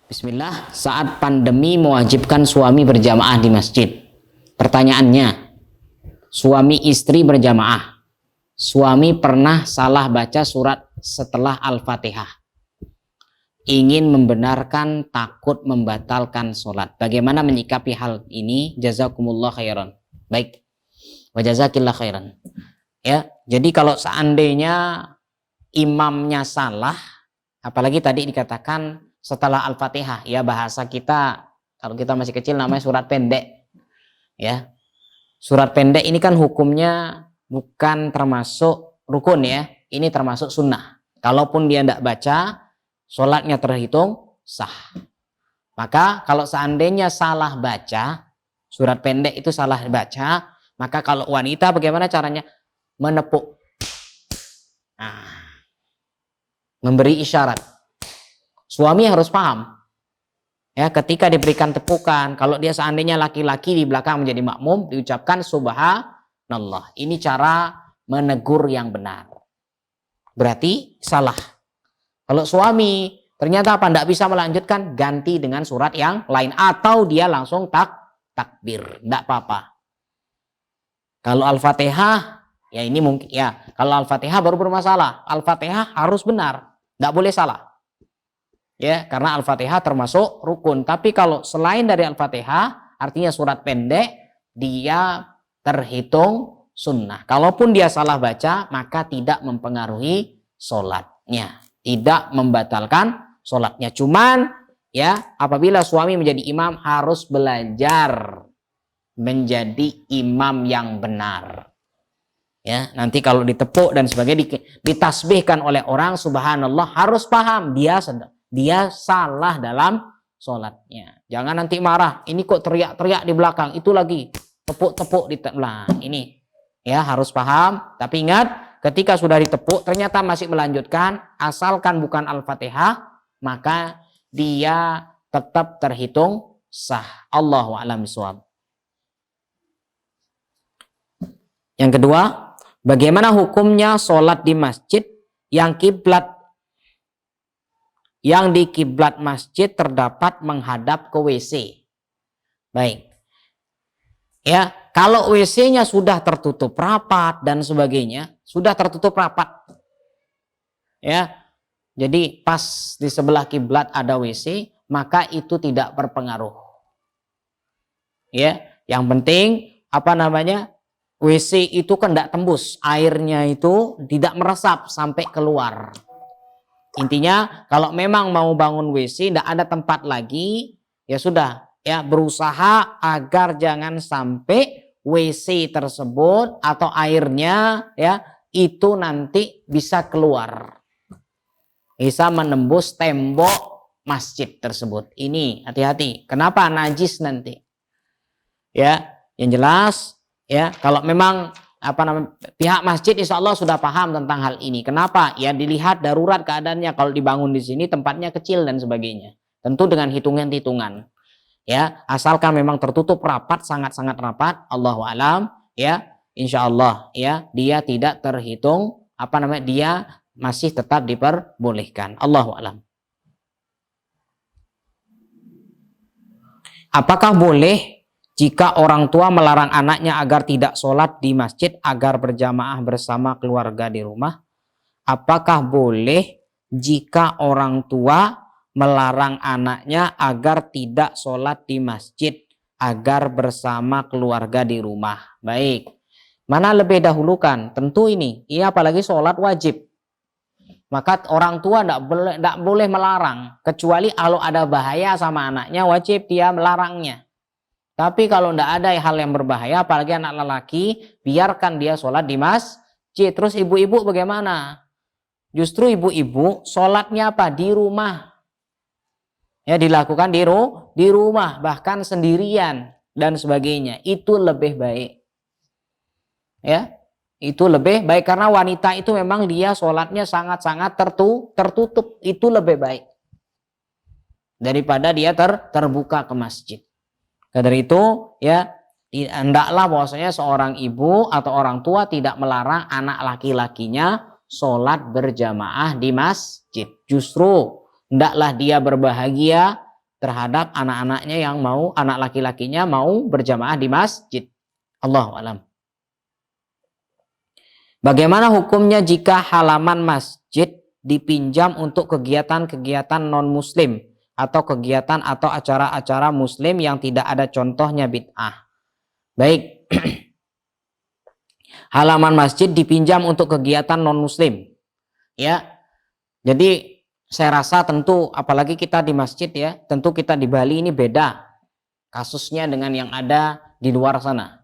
Bismillah, saat pandemi mewajibkan suami berjamaah di masjid. Pertanyaannya, suami istri berjamaah. Suami pernah salah baca surat setelah Al-Fatihah. Ingin membenarkan, takut membatalkan sholat. Bagaimana menyikapi hal ini? Jazakumullah khairan. Baik, wa jazakillah khairan. Ya, jadi kalau seandainya imamnya salah, apalagi tadi dikatakan setelah Al-Fatihah, ya bahasa kita kalau kita masih kecil namanya surat pendek. Ya. Surat pendek ini kan hukumnya bukan termasuk rukun ya. Ini termasuk sunnah. Kalaupun dia tidak baca, sholatnya terhitung sah. Maka kalau seandainya salah baca, surat pendek itu salah baca, maka kalau wanita bagaimana caranya? Menepuk. Nah, memberi isyarat. Suami harus paham. Ya, ketika diberikan tepukan, kalau dia seandainya laki-laki di belakang menjadi makmum, diucapkan subhanallah. Ini cara menegur yang benar. Berarti salah. Kalau suami ternyata tidak bisa melanjutkan, ganti dengan surat yang lain atau dia langsung takbir, tidak apa-apa. Kalau Al-Fatihah, ya ini mungkin ya. Kalau Al-Fatihah baru bermasalah. Al-Fatihah harus benar, tidak boleh salah. Ya, karena Al-Fatihah termasuk rukun. Tapi kalau selain dari Al-Fatihah, artinya surat pendek, dia terhitung sunnah. Kalaupun dia salah baca, maka tidak mempengaruhi sholatnya. Tidak membatalkan sholatnya. Cuman, ya, apabila suami menjadi imam, harus belajar menjadi imam yang benar. Ya, nanti kalau ditepuk dan sebagainya, ditasbihkan oleh orang, subhanallah, harus paham dia salah dalam sholatnya. Jangan nanti marah. Ini kok teriak-teriak di belakang. Itu lagi tepuk-tepuk di nah, ini ya harus paham. Tapi ingat, ketika sudah ditepuk ternyata masih melanjutkan, asalkan bukan Al-Fatihah, maka dia tetap terhitung sah. Allahu a'lam bishawab. Yang kedua, bagaimana hukumnya sholat di masjid yang di kiblat masjid terdapat menghadap ke WC. Baik. Ya, kalau WC-nya sudah tertutup rapat dan sebagainya, sudah tertutup rapat. Ya. Jadi pas di sebelah kiblat ada WC, maka itu tidak berpengaruh. Ya, yang penting WC itu kan tidak tembus, airnya itu tidak meresap sampai keluar. Intinya kalau memang mau bangun WC tidak ada tempat lagi, ya sudah, ya berusaha agar jangan sampai WC tersebut atau airnya ya itu nanti bisa keluar. Bisa menembus tembok masjid tersebut. Ini hati-hati. Kenapa najis nanti? Ya, yang jelas ya kalau memang pihak masjid insya Allah sudah paham tentang hal ini. Kenapa? Ya dilihat darurat keadaannya. Kalau dibangun di sini tempatnya kecil dan sebagainya. Tentu dengan hitungan-hitungan. Ya, asalkan memang tertutup rapat, sangat-sangat rapat, Allahu a'lam, ya, insya Allah, ya, dia tidak terhitung, dia masih tetap diperbolehkan. Allahu a'lam. Apakah boleh jika orang tua melarang anaknya agar tidak sholat di masjid, agar berjamaah bersama keluarga di rumah? Apakah boleh jika orang tua melarang anaknya agar tidak sholat di masjid, agar bersama keluarga di rumah? Baik, mana lebih dahulukan? Tentu ini, apalagi sholat wajib. Maka orang tua tidak boleh melarang, kecuali kalau ada bahaya sama anaknya, wajib dia melarangnya. Tapi kalau tidak ada hal yang berbahaya, apalagi anak lelaki, biarkan dia sholat di masjid. Terus ibu-ibu bagaimana? Justru ibu-ibu sholatnya apa? Di rumah. Ya, dilakukan di rumah, bahkan sendirian dan sebagainya. Itu lebih baik. Ya, itu lebih baik karena wanita itu memang dia sholatnya sangat-sangat tertutup. Itu lebih baik daripada dia terbuka ke masjid. Dari itu ya hendaklah bahwasanya seorang ibu atau orang tua tidak melarang anak laki-lakinya sholat berjamaah di masjid. Justru hendaklah dia berbahagia terhadap anak-anaknya yang mau, anak laki-lakinya mau berjamaah di masjid. Allahu a'lam. Bagaimana hukumnya jika halaman masjid dipinjam untuk kegiatan-kegiatan non-muslim atau kegiatan atau acara-acara muslim yang tidak ada contohnya bid'ah? Baik, halaman masjid dipinjam untuk kegiatan non-muslim. Ya, jadi saya rasa tentu apalagi kita di masjid ya, tentu kita di Bali ini beda kasusnya dengan yang ada di luar sana.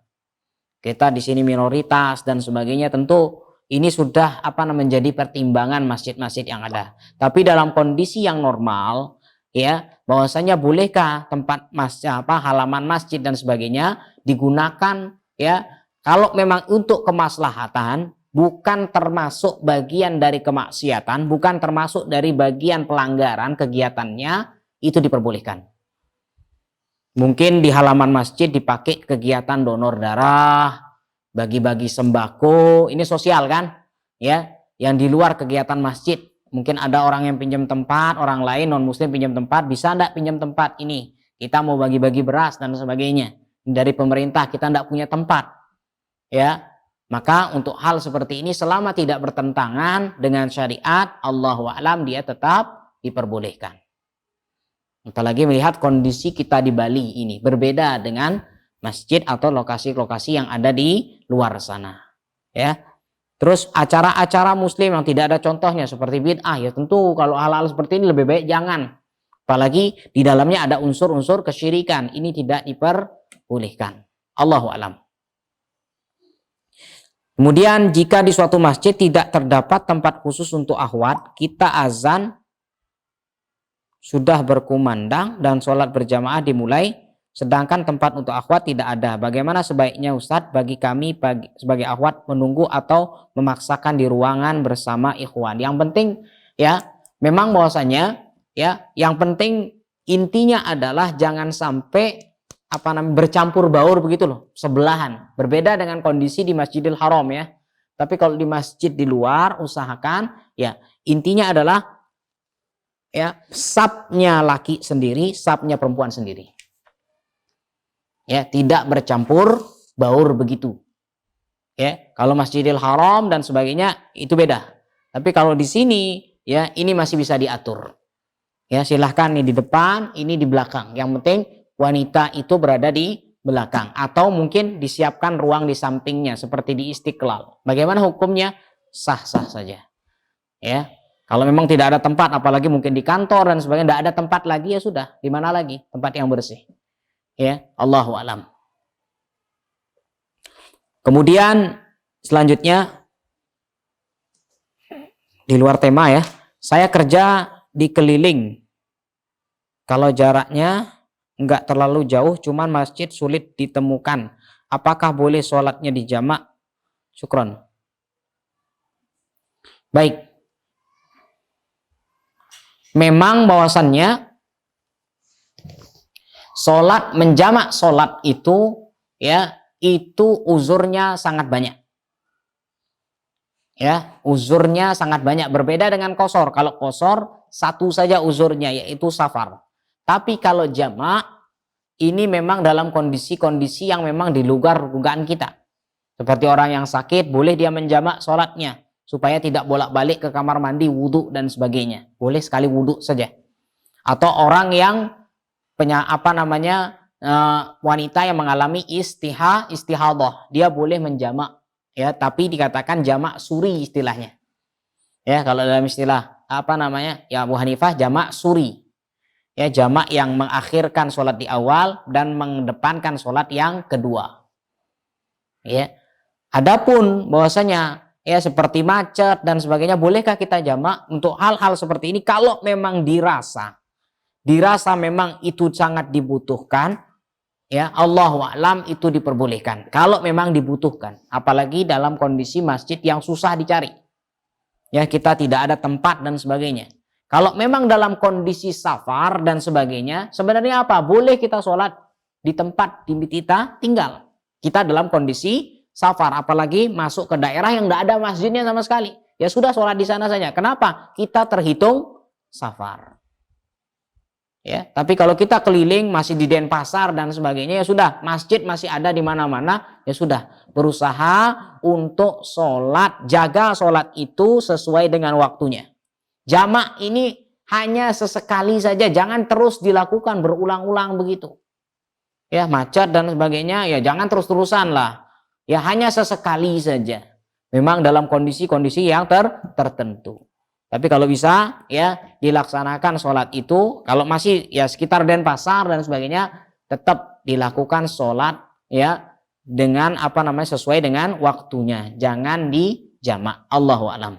Kita di sini minoritas dan sebagainya, tentu ini sudah menjadi pertimbangan masjid-masjid yang ada. Tapi dalam kondisi yang normal ya, bahwasanya bolehkah tempat halaman masjid dan sebagainya digunakan ya kalau memang untuk kemaslahatan, bukan termasuk bagian dari kemaksiatan, bukan termasuk dari bagian pelanggaran kegiatannya, itu diperbolehkan. Mungkin di halaman masjid dipakai kegiatan donor darah, bagi-bagi sembako, ini sosial kan? Ya, yang di luar kegiatan masjid. Mungkin ada orang yang pinjam tempat, orang lain non muslim pinjam tempat, bisa enggak pinjam tempat ini? Kita mau bagi-bagi beras dan sebagainya. Dari pemerintah kita enggak punya tempat. Ya, maka untuk hal seperti ini selama tidak bertentangan dengan syariat, Allahu a'lam, dia tetap diperbolehkan. Apalagi melihat kondisi kita di Bali ini berbeda dengan masjid atau lokasi-lokasi yang ada di luar sana. Ya. Terus acara-acara muslim yang tidak ada contohnya seperti bid'ah, ya tentu kalau hal-hal seperti ini lebih baik jangan. Apalagi di dalamnya ada unsur-unsur kesyirikan, ini tidak diperbolehkan. Allahu a'lam. Kemudian jika di suatu masjid tidak terdapat tempat khusus untuk akhwat, kita azan sudah berkumandang dan sholat berjamaah dimulai, sedangkan tempat untuk akhwat tidak ada. Bagaimana sebaiknya Ustadz bagi kami sebagai akhwat menunggu atau memaksakan di ruangan bersama ikhwan? Yang penting ya, memang bahwasanya ya, yang penting intinya adalah jangan sampai bercampur baur begitu loh, sebelahan. Berbeda dengan kondisi di Masjidil Haram ya. Tapi kalau di masjid di luar usahakan ya, intinya adalah ya, safnya laki sendiri, safnya perempuan sendiri. Ya, tidak bercampur baur begitu. Ya, kalau Masjidil Haram dan sebagainya itu beda. Tapi kalau di sini ya, ini masih bisa diatur. Ya, silahkan ini di depan, ini di belakang. Yang penting wanita itu berada di belakang atau mungkin disiapkan ruang di sampingnya seperti di Istiqlal. Bagaimana hukumnya? Sah-sah saja. Ya. Kalau memang tidak ada tempat, apalagi mungkin di kantor dan sebagainya, tidak ada tempat lagi, ya sudah, di mana lagi tempat yang bersih. Ya, Allahu a'lam. Kemudian selanjutnya di luar tema ya, saya kerja di Keliling. Kalau jaraknya enggak terlalu jauh, cuman masjid sulit ditemukan. Apakah boleh sholatnya di jamak? Syukron. Baik. Memang bahwasannya sholat menjamak sholat itu ya, itu uzurnya sangat banyak. Ya, uzurnya sangat banyak, berbeda dengan qashar. Kalau qashar satu saja uzurnya, yaitu safar. Tapi kalau jamak ini memang dalam kondisi-kondisi yang memang di luar dugaan kita. Seperti orang yang sakit, boleh dia menjamak sholatnya supaya tidak bolak-balik ke kamar mandi, wudhu dan sebagainya. Boleh sekali wudhu saja. Atau orang yang wanita yang mengalami istihadah, dia boleh menjamak ya, tapi dikatakan jamak suri istilahnya. Ya, kalau dalam istilah ya Abu Hanifah jamak suri. Ya, jamak yang mengakhirkan sholat di awal dan mengedepankan sholat yang kedua. Ya. Adapun bahwasanya ya seperti macet dan sebagainya, bolehkah kita jamak untuk hal-hal seperti ini? Kalau memang dirasa memang itu sangat dibutuhkan, ya Allahu a'lam, itu diperbolehkan. Kalau memang dibutuhkan, apalagi dalam kondisi masjid yang susah dicari. Ya, kita tidak ada tempat dan sebagainya. Kalau memang dalam kondisi safar dan sebagainya, sebenarnya apa? Boleh kita sholat di tempat kita tinggal. Kita dalam kondisi safar, apalagi masuk ke daerah yang tidak ada masjidnya sama sekali. Ya sudah, sholat di sana saja. Kenapa? Kita terhitung safar. Ya, tapi kalau kita keliling masih di Denpasar dan sebagainya, ya sudah, masjid masih ada di mana-mana, ya sudah, berusaha untuk sholat, jaga sholat itu sesuai dengan waktunya. Jamak ini hanya sesekali saja, jangan terus dilakukan berulang-ulang begitu. Ya, macet dan sebagainya, ya jangan terus-terusan lah. Ya hanya sesekali saja. Memang dalam kondisi-kondisi yang tertentu. Tapi kalau bisa ya dilaksanakan sholat itu, kalau masih ya sekitar Denpasar dan sebagainya, tetap dilakukan sholat ya dengan sesuai dengan waktunya, jangan dijamak. Allahu a'lam.